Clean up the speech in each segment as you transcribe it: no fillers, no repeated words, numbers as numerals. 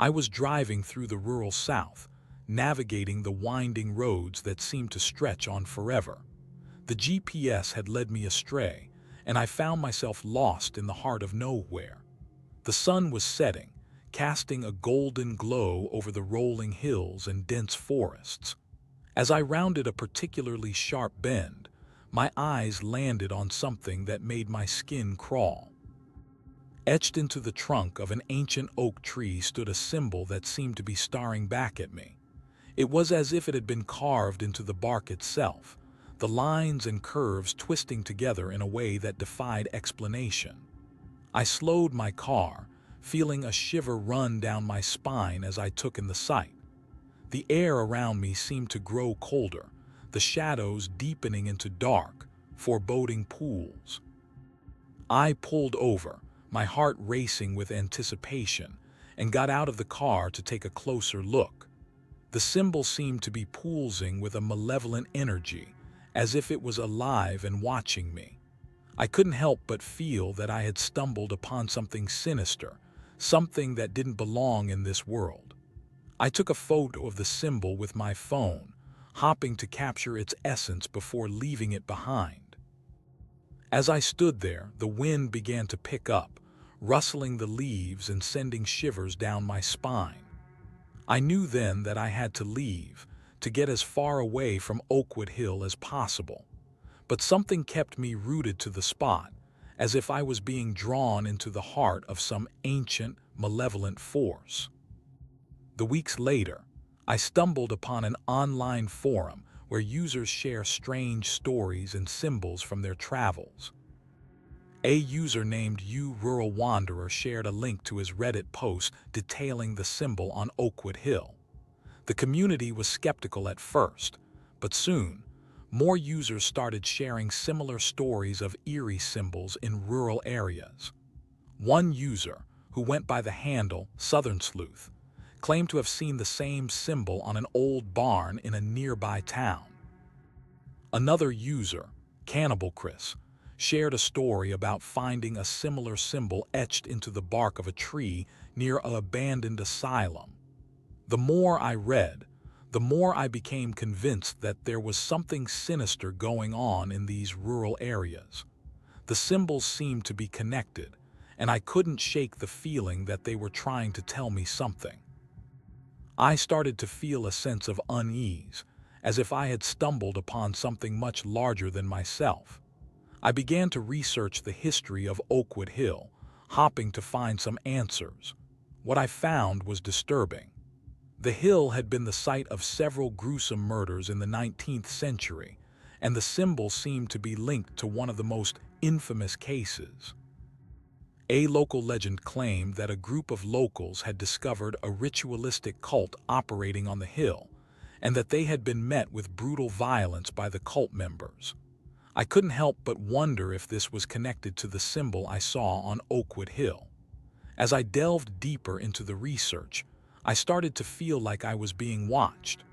I was driving through the rural South, navigating the winding roads that seemed to stretch on forever. The GPS had led me astray, and I found myself lost in the heart of nowhere. The sun was setting, casting a golden glow over the rolling hills and dense forests. As I rounded a particularly sharp bend, my eyes landed on something that made my skin crawl. Etched into the trunk of an ancient oak tree stood a symbol that seemed to be staring back at me. It was as if it had been carved into the bark itself, the lines and curves twisting together in a way that defied explanation. I slowed my car, feeling a shiver run down my spine as I took in the sight. The air around me seemed to grow colder, the shadows deepening into dark, foreboding pools. I pulled over, my heart racing with anticipation, and got out of the car to take a closer look. The symbol seemed to be pulsing with a malevolent energy, as if it was alive and watching me. I couldn't help but feel that I had stumbled upon something sinister, something that didn't belong in this world. I took a photo of the symbol with my phone, hoping to capture its essence before leaving it behind. As I stood there, the wind began to pick up, rustling the leaves and sending shivers down my spine. I knew then that I had to leave, to get as far away from Oakwood Hill as possible. But something kept me rooted to the spot, as if I was being drawn into the heart of some ancient, malevolent force. The weeks later, I stumbled upon an online forum where users share strange stories and symbols from their travels. A user named Rural Wanderer shared a link to his Reddit post detailing the symbol on Oakwood Hill. The community was skeptical at first, but soon, more users started sharing similar stories of eerie symbols in rural areas. One user, who went by the handle Southern Sleuth, claimed to have seen the same symbol on an old barn in a nearby town. Another user, Cannibal, shared a story about finding a similar symbol etched into the bark of a tree near an abandoned asylum. The more I read, the more I became convinced that there was something sinister going on in these rural areas. The symbols seemed to be connected, and I couldn't shake the feeling that they were trying to tell me something. I started to feel a sense of unease, as if I had stumbled upon something much larger than myself. I began to research the history of Oakwood Hill, hoping to find some answers. What I found was disturbing. The hill had been the site of several gruesome murders in the 19th century, and the symbol seemed to be linked to one of the most infamous cases. A local legend claimed that a group of locals had discovered a ritualistic cult operating on the hill, and that they had been met with brutal violence by the cult members. I couldn't help but wonder if this was connected to the symbol I saw on Oakwood Hill. As I delved deeper into the research, I started to feel like I was being watched.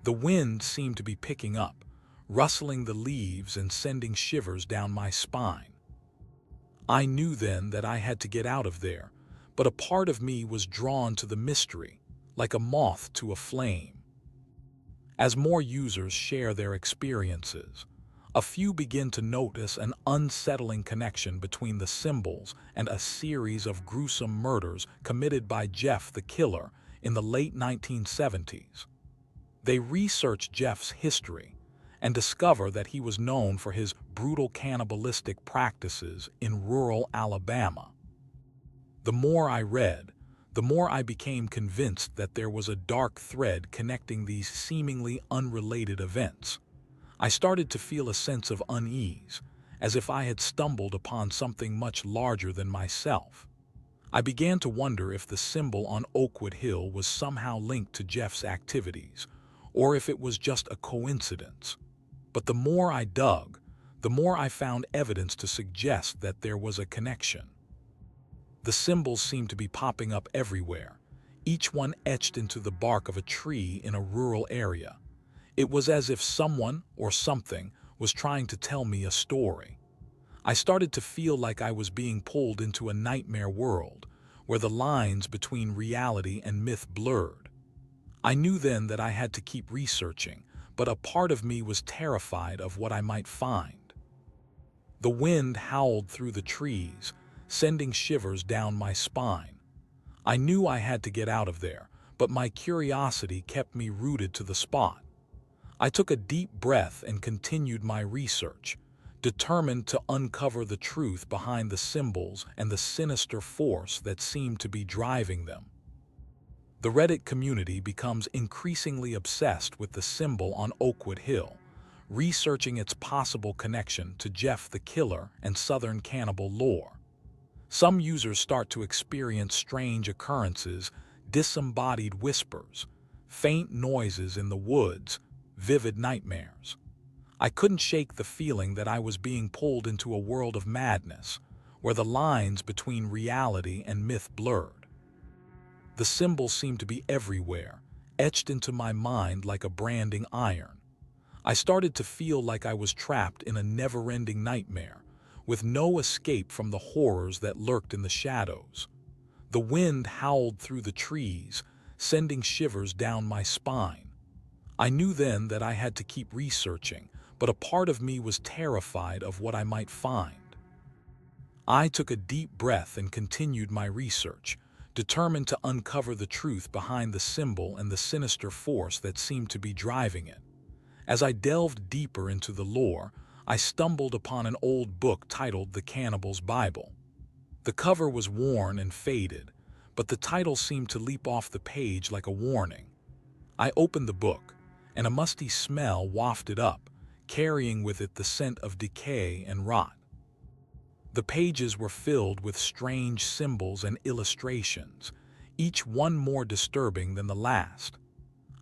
The wind seemed to be picking up, rustling the leaves and sending shivers down my spine. I knew then that I had to get out of there, but a part of me was drawn to the mystery, like a moth to a flame. As more users share their experiences, a few begin to notice an unsettling connection between the symbols and a series of gruesome murders committed by Jeff the Killer in the late 1970s. They research Jeff's history and discover that he was known for his brutal cannibalistic practices in rural Alabama. The more I read, the more I became convinced that there was a dark thread connecting these seemingly unrelated events. I started to feel a sense of unease, as if I had stumbled upon something much larger than myself. I began to wonder if the symbol on Oakwood Hill was somehow linked to Jeff's activities, or if it was just a coincidence. But the more I dug, the more I found evidence to suggest that there was a connection. The symbols seemed to be popping up everywhere, each one etched into the bark of a tree in a rural area. It was as if someone or something was trying to tell me a story. I started to feel like I was being pulled into a nightmare world, where the lines between reality and myth blurred. I knew then that I had to keep researching, but a part of me was terrified of what I might find. The wind howled through the trees, sending shivers down my spine. I knew I had to get out of there, but my curiosity kept me rooted to the spot. I took a deep breath and continued my research, determined to uncover the truth behind the symbols and the sinister force that seemed to be driving them. The Reddit community becomes increasingly obsessed with the symbol on Oakwood Hill, researching its possible connection to Jeff the Killer and Southern Cannibal lore. Some users start to experience strange occurrences, disembodied whispers, faint noises in the woods, vivid nightmares. I couldn't shake the feeling that I was being pulled into a world of madness, where the lines between reality and myth blurred. The symbols seemed to be everywhere, etched into my mind like a branding iron. I started to feel like I was trapped in a never-ending nightmare, with no escape from the horrors that lurked in the shadows. The wind howled through the trees, sending shivers down my spine. I knew then that I had to keep researching, but a part of me was terrified of what I might find. I took a deep breath and continued my research, determined to uncover the truth behind the symbol and the sinister force that seemed to be driving it. As I delved deeper into the lore, I stumbled upon an old book titled The Cannibal's Bible. The cover was worn and faded, but the title seemed to leap off the page like a warning. I opened the book, and a musty smell wafted up, carrying with it the scent of decay and rot. The pages were filled with strange symbols and illustrations, each one more disturbing than the last.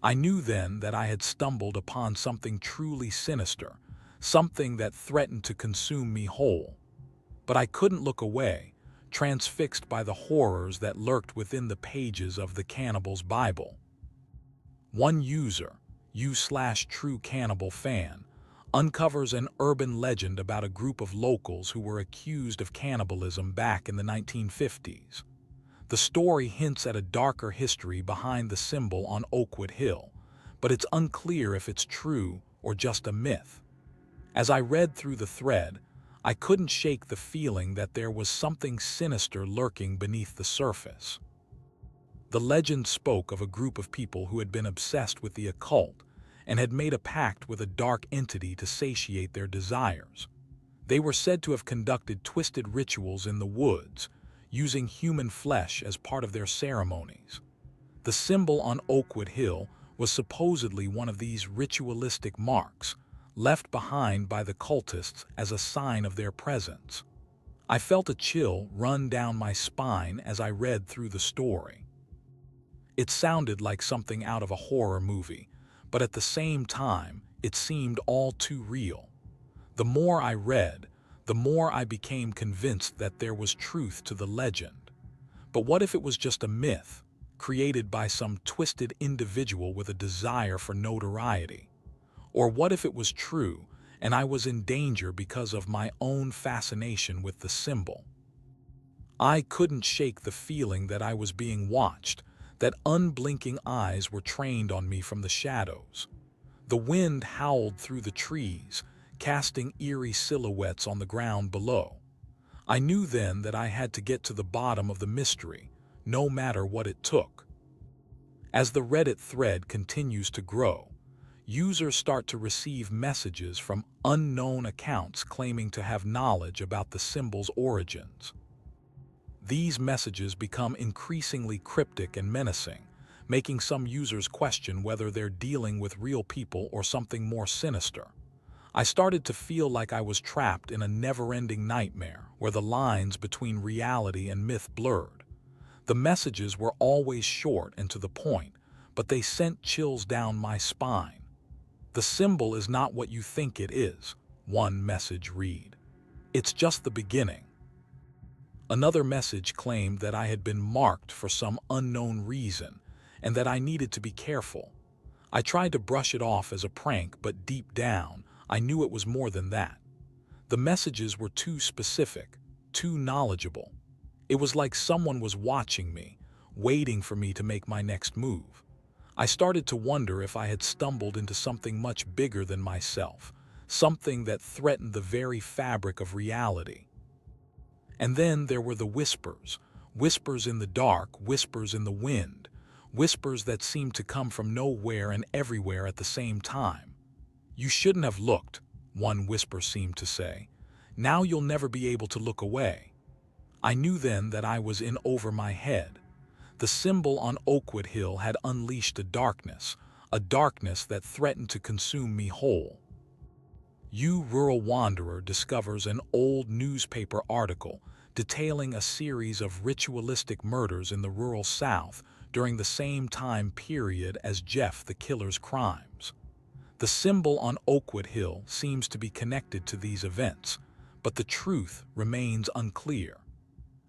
I knew then that I had stumbled upon something truly sinister, something that threatened to consume me whole. But I couldn't look away, transfixed by the horrors that lurked within the pages of the Cannibal's Bible. One user, u/true Cannibal fan, uncovers an urban legend about a group of locals who were accused of cannibalism back in the 1950s. The story hints at a darker history behind the symbol on Oakwood Hill, but it's unclear if it's true or just a myth. As I read through the thread, I couldn't shake the feeling that there was something sinister lurking beneath the surface. The legend spoke of a group of people who had been obsessed with the occult and had made a pact with a dark entity to satiate their desires. They were said to have conducted twisted rituals in the woods, using human flesh as part of their ceremonies. The symbol on Oakwood Hill was supposedly one of these ritualistic marks, left behind by the cultists as a sign of their presence. I felt a chill run down my spine as I read through the story. It sounded like something out of a horror movie, but at the same time, it seemed all too real. The more I read, the more I became convinced that there was truth to the legend. But what if it was just a myth, created by some twisted individual with a desire for notoriety? Or what if it was true, and I was in danger because of my own fascination with the symbol? I couldn't shake the feeling that I was being watched, that unblinking eyes were trained on me from the shadows. The wind howled through the trees, casting eerie silhouettes on the ground below. I knew then that I had to get to the bottom of the mystery, no matter what it took. As the Reddit thread continues to grow, users start to receive messages from unknown accounts claiming to have knowledge about the symbol's origins. These messages become increasingly cryptic and menacing, making some users question whether they're dealing with real people or something more sinister. I started to feel like I was trapped in a never-ending nightmare where the lines between reality and myth blurred. The messages were always short and to the point, but they sent chills down my spine. "The symbol is not what you think it is," one message read. "It's just the beginning." Another message claimed that I had been marked for some unknown reason and that I needed to be careful. I tried to brush it off as a prank, but deep down, I knew it was more than that. The messages were too specific, too knowledgeable. It was like someone was watching me, waiting for me to make my next move. I started to wonder if I had stumbled into something much bigger than myself, something that threatened the very fabric of reality. And then there were the whispers, whispers in the dark, whispers in the wind, whispers that seemed to come from nowhere and everywhere at the same time. "You shouldn't have looked," one whisper seemed to say. "Now you'll never be able to look away." I knew then that I was in over my head. The symbol on Oakwood Hill had unleashed a darkness that threatened to consume me whole. You Rural Wanderer discovers an old newspaper article detailing a series of ritualistic murders in the rural South during the same time period as Jeff the Killer's crimes. The symbol on Oakwood Hill seems to be connected to these events, but the truth remains unclear.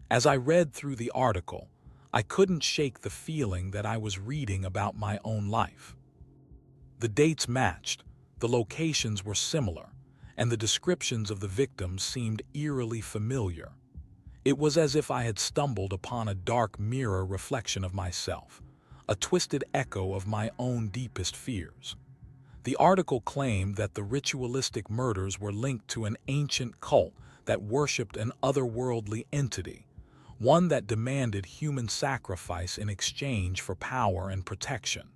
As I read through the article, I couldn't shake the feeling that I was reading about my own life. The dates matched, the locations were similar, and the descriptions of the victims seemed eerily familiar. It was as if I had stumbled upon a dark mirror reflection of myself, a twisted echo of my own deepest fears. The article claimed that the ritualistic murders were linked to an ancient cult that worshipped an otherworldly entity, one that demanded human sacrifice in exchange for power and protection.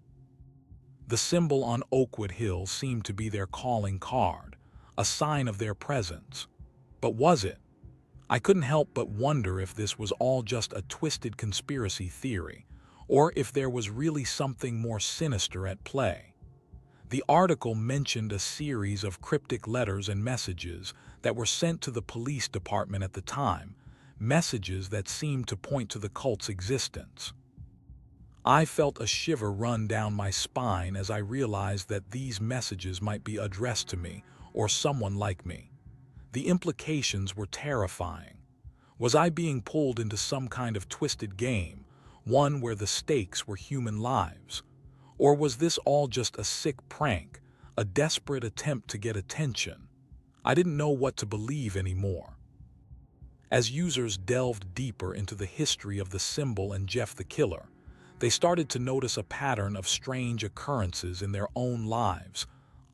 The symbol on Oakwood Hill seemed to be their calling card, a sign of their presence. But was it? I couldn't help but wonder if this was all just a twisted conspiracy theory, or if there was really something more sinister at play. The article mentioned a series of cryptic letters and messages that were sent to the police department at the time, messages that seemed to point to the cult's existence. I felt a shiver run down my spine as I realized that these messages might be addressed to me or someone like me. The implications were terrifying. Was I being pulled into some kind of twisted game, one where the stakes were human lives? Or was this all just a sick prank, a desperate attempt to get attention? I didn't know what to believe anymore. As users delved deeper into the history of the symbol and Jeff the Killer, they started to notice a pattern of strange occurrences in their own lives,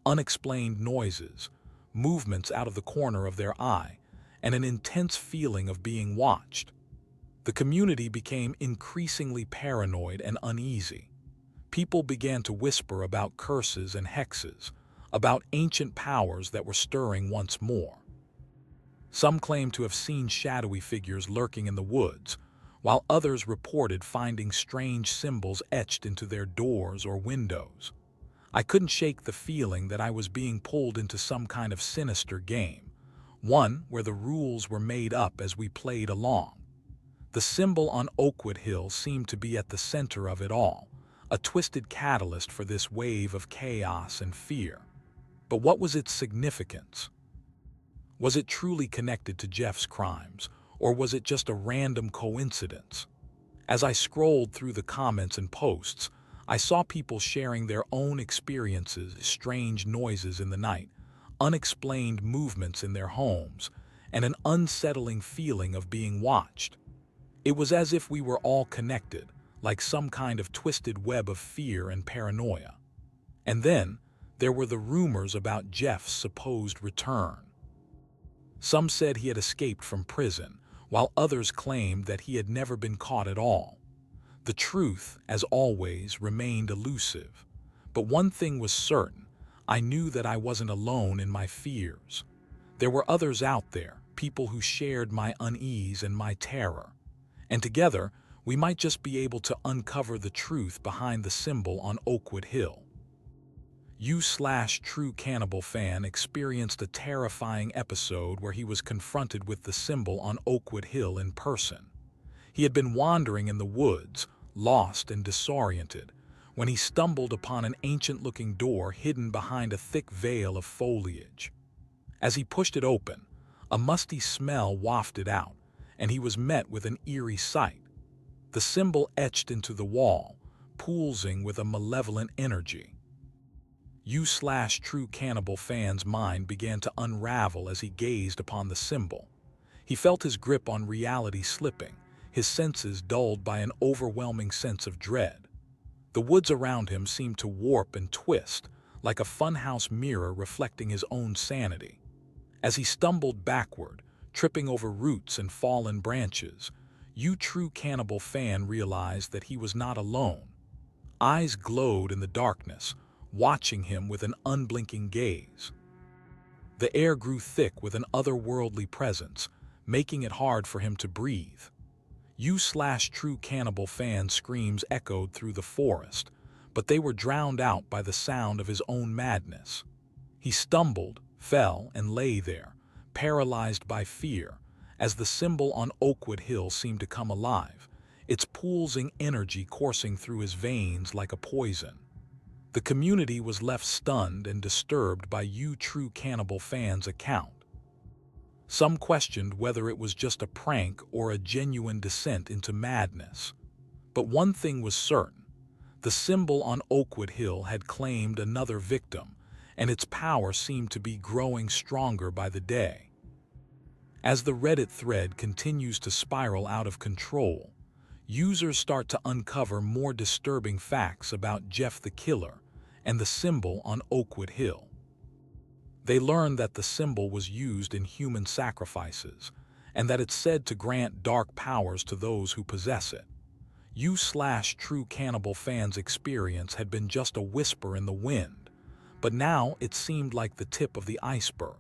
unexplained noises, movements out of the corner of their eye, and an intense feeling of being watched. The community became increasingly paranoid and uneasy. People began to whisper about curses and hexes, about ancient powers that were stirring once more. Some claimed to have seen shadowy figures lurking in the woods, while others reported finding strange symbols etched into their doors or windows. I couldn't shake the feeling that I was being pulled into some kind of sinister game, one where the rules were made up as we played along. The symbol on Oakwood Hill seemed to be at the center of it all, a twisted catalyst for this wave of chaos and fear. But what was its significance? Was it truly connected to Jeff's crimes, or was it just a random coincidence? As I scrolled through the comments and posts, I saw people sharing their own experiences, strange noises in the night, unexplained movements in their homes, and an unsettling feeling of being watched. It was as if we were all connected, like some kind of twisted web of fear and paranoia. And then, there were the rumors about Jeff's supposed return. Some said he had escaped from prison, while others claimed that he had never been caught at all. The truth, as always, remained elusive. But one thing was certain: I knew that I wasn't alone in my fears. There were others out there, people who shared my unease and my terror. And together, we might just be able to uncover the truth behind the symbol on Oakwood Hill. True Cannibal fan experienced a terrifying episode where he was confronted with the symbol on Oakwood Hill in person. He had been wandering in the woods, lost and disoriented, when he stumbled upon an ancient-looking door hidden behind a thick veil of foliage. As he pushed it open, a musty smell wafted out, and he was met with an eerie sight. The symbol etched into the wall, pulsing with a malevolent energy. True Cannibal fan's mind began to unravel as he gazed upon the symbol. He felt his grip on reality slipping, his senses dulled by an overwhelming sense of dread. The woods around him seemed to warp and twist, like a funhouse mirror reflecting his own sanity. As he stumbled backward, tripping over roots and fallen branches, you true Cannibal fan realized that he was not alone. Eyes glowed in the darkness, watching him with an unblinking gaze. The air grew thick with an otherworldly presence, making it hard for him to breathe. True Cannibal fan screams echoed through the forest, but they were drowned out by the sound of his own madness. He stumbled, fell, and lay there, paralyzed by fear, as the symbol on Oakwood Hill seemed to come alive, its pulsing energy coursing through his veins like a poison. The community was left stunned and disturbed by true Cannibal fan's account. Some questioned whether it was just a prank or a genuine descent into madness. But one thing was certain: the symbol on Oakwood Hill had claimed another victim, and its power seemed to be growing stronger by the day. As the Reddit thread continues to spiral out of control, users start to uncover more disturbing facts about Jeff the Killer and the symbol on Oakwood Hill. They learn that the symbol was used in human sacrifices, and that it's said to grant dark powers to those who possess it. True Cannibal fans' experience had been just a whisper in the wind, but now it seemed like the tip of the iceberg.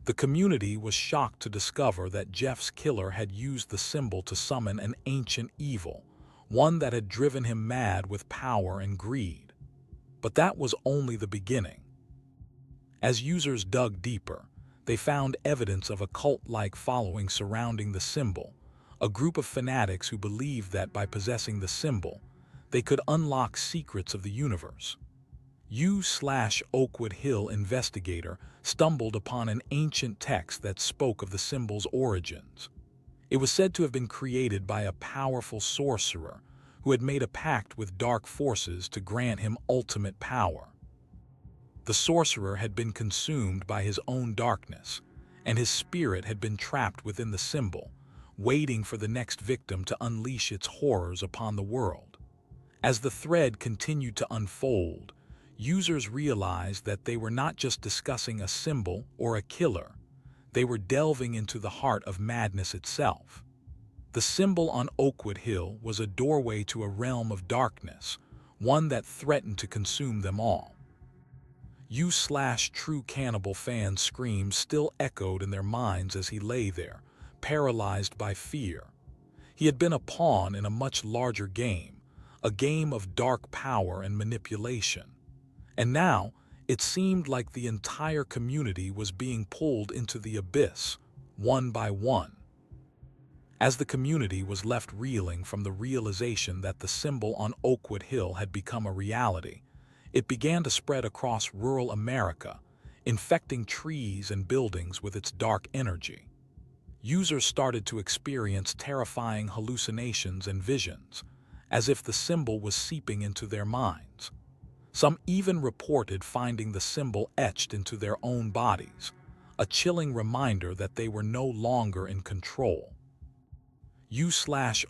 The community was shocked to discover that Jeff's killer had used the symbol to summon an ancient evil, one that had driven him mad with power and greed. But that was only the beginning. As users dug deeper, they found evidence of a cult-like following surrounding the symbol, a group of fanatics who believed that by possessing the symbol, they could unlock secrets of the universe. Oakwood Hill investigator stumbled upon an ancient text that spoke of the symbol's origins. It was said to have been created by a powerful sorcerer who had made a pact with dark forces to grant him ultimate power. The sorcerer had been consumed by his own darkness, and his spirit had been trapped within the symbol, waiting for the next victim to unleash its horrors upon the world. As the thread continued to unfold, users realized that they were not just discussing a symbol or a killer, they were delving into the heart of madness itself. The symbol on Oakwood Hill was a doorway to a realm of darkness, one that threatened to consume them all. True Cannibal fan's screams still echoed in their minds as he lay there, paralyzed by fear. He had been a pawn in a much larger game, a game of dark power and manipulation. And now, it seemed like the entire community was being pulled into the abyss, one by one. As the community was left reeling from the realization that the symbol on Oakwood Hill had become a reality, it began to spread across rural America, infecting trees and buildings with its dark energy. Users started to experience terrifying hallucinations and visions, as if the symbol was seeping into their minds. Some even reported finding the symbol etched into their own bodies, a chilling reminder that they were no longer in control.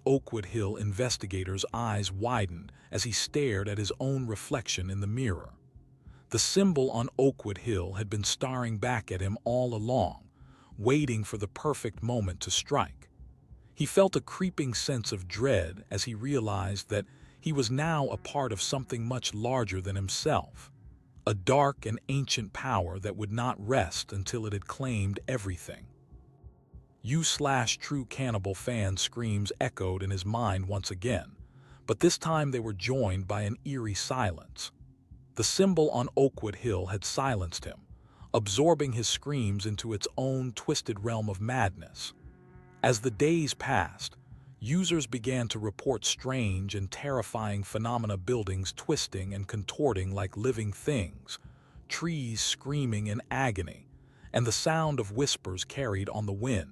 Oakwood Hill investigator's eyes widened as he stared at his own reflection in the mirror. The symbol on Oakwood Hill had been staring back at him all along, waiting for the perfect moment to strike. He felt a creeping sense of dread as he realized that he was now a part of something much larger than himself, a dark and ancient power that would not rest until it had claimed everything. True Cannibal fan screams echoed in his mind once again, but this time they were joined by an eerie silence. The symbol on Oakwood Hill had silenced him, absorbing his screams into its own twisted realm of madness. As the days passed, users began to report strange and terrifying phenomena: buildings twisting and contorting like living things, trees screaming in agony, and the sound of whispers carried on the wind.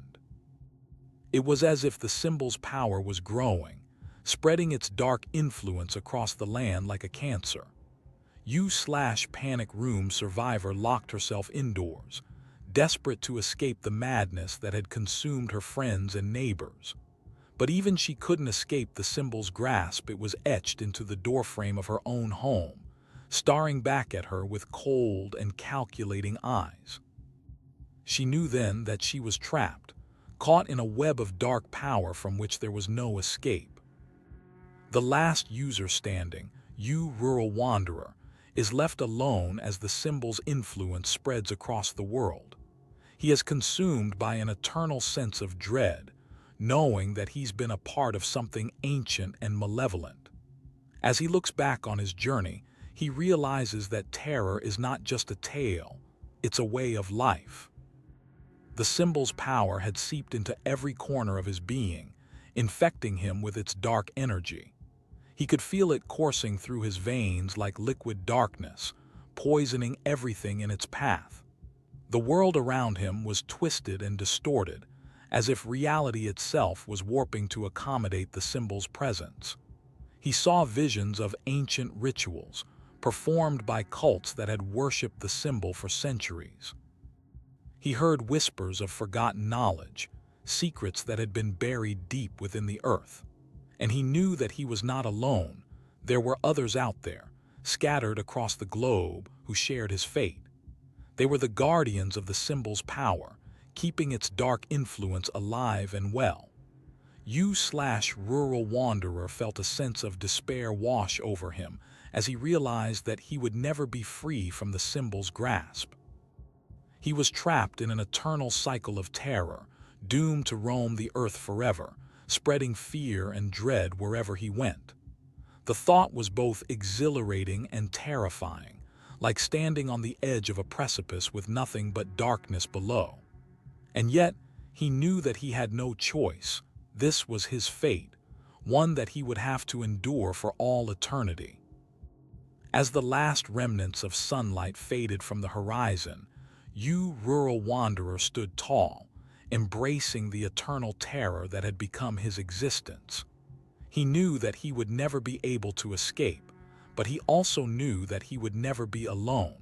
It was as if the symbol's power was growing, spreading its dark influence across the land like a cancer. Panic room survivor locked herself indoors, desperate to escape the madness that had consumed her friends and neighbors. But even she couldn't escape the symbol's grasp. It was etched into the doorframe of her own home, staring back at her with cold and calculating eyes. She knew then that she was trapped, caught in a web of dark power from which there was no escape. The last user standing, you rural wanderer, is left alone as the symbol's influence spreads across the world. He is consumed by an eternal sense of dread, knowing that he's been a part of something ancient and malevolent. As he looks back on his journey, he realizes that terror is not just a tale, it's a way of life. The symbol's power had seeped into every corner of his being, infecting him with its dark energy. He could feel it coursing through his veins like liquid darkness, poisoning everything in its path. The world around him was twisted and distorted, as if reality itself was warping to accommodate the symbol's presence. He saw visions of ancient rituals, performed by cults that had worshipped the symbol for centuries. He heard whispers of forgotten knowledge, secrets that had been buried deep within the earth. And he knew that he was not alone. There were others out there, scattered across the globe, who shared his fate. They were the guardians of the symbol's power, keeping its dark influence alive and well. Rural wanderer felt a sense of despair wash over him as he realized that he would never be free from the symbol's grasp. He was trapped in an eternal cycle of terror, doomed to roam the earth forever, spreading fear and dread wherever he went. The thought was both exhilarating and terrifying, like standing on the edge of a precipice with nothing but darkness below. And yet, he knew that he had no choice. This was his fate, one that he would have to endure for all eternity. As the last remnants of sunlight faded from the horizon, rural wanderer stood tall, embracing the eternal terror that had become his existence. He knew that he would never be able to escape, but he also knew that he would never be alone.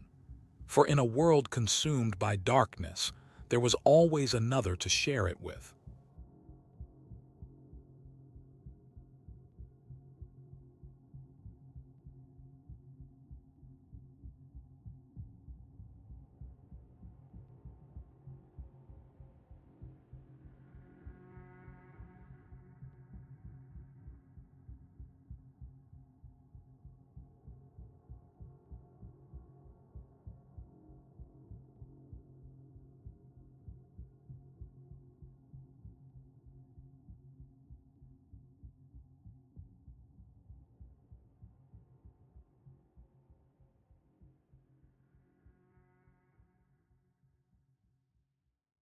For in a world consumed by darkness, there was always another to share it with.